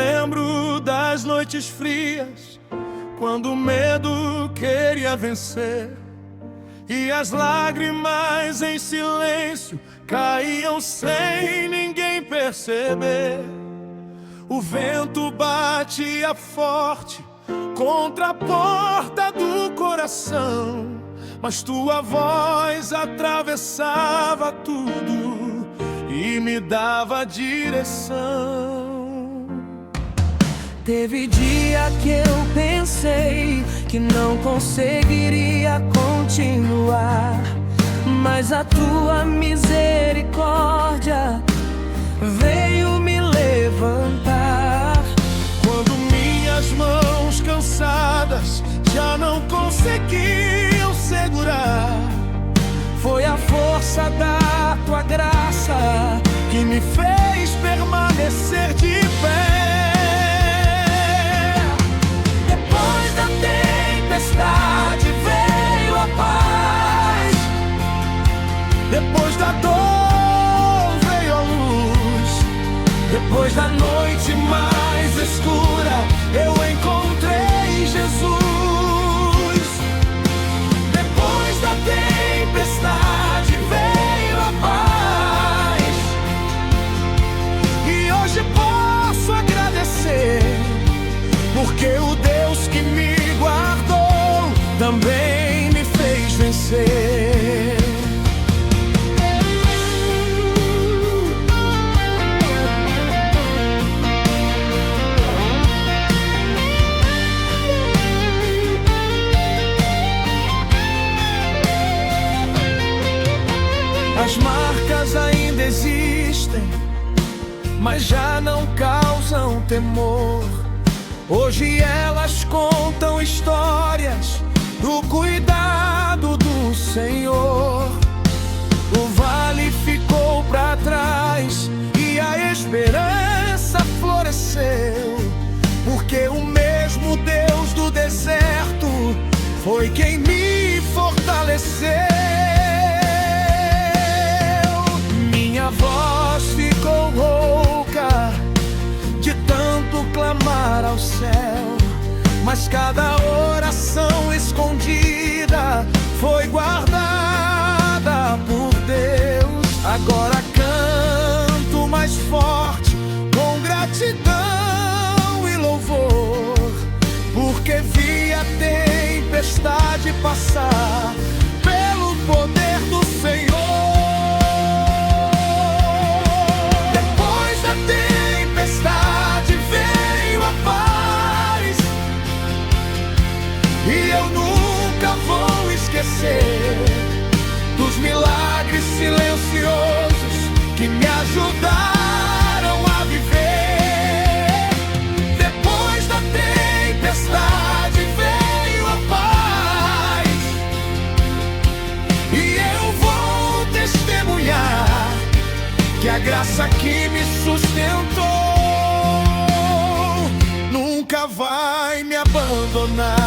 lembro das noites frias, quando o medo queria vencer, e as lágrimas em silêncio caíam sem ninguém perceber. O vento batia forte contra a porta do coração, mas tua voz atravessava tudo e me dava direção. Teve dia que eu pensei que não conseguiria continuar, mas a tua misericórdia veio me levantar. Quando minhas mãos cansadas já não conseguiam segurar, foi a força da tua graça que me fez permanecer de pé. Depois da tempestade veio a paz, depois da dor veio a luz, depois da noite mais escura eu encontrei Jesus. Depois da tempestade veio a paz, e hoje posso agradecer, porque o Deus que me guardou também me fez vencer. As marcas ainda existem, mas já não causam temor. Hoje elas contam histórias do cuidado do Senhor. O vale ficou para trás e a esperança floresceu, porque o mesmo Deus do deserto foi quem me fortaleceu. Minha voz ficou rouca de tanto clamar ao céu, mas cada oração escondida foi guardada por Deus. Agora canto mais forte com gratidão e louvor, porque vi a tempestade passar pelo poder do Senhor. E eu nunca vou esquecer dos milagres silenciosos que me ajudaram a viver. Depois da tempestade veio a paz, e eu vou testemunhar que a graça que me sustentou nunca vai me abandonar.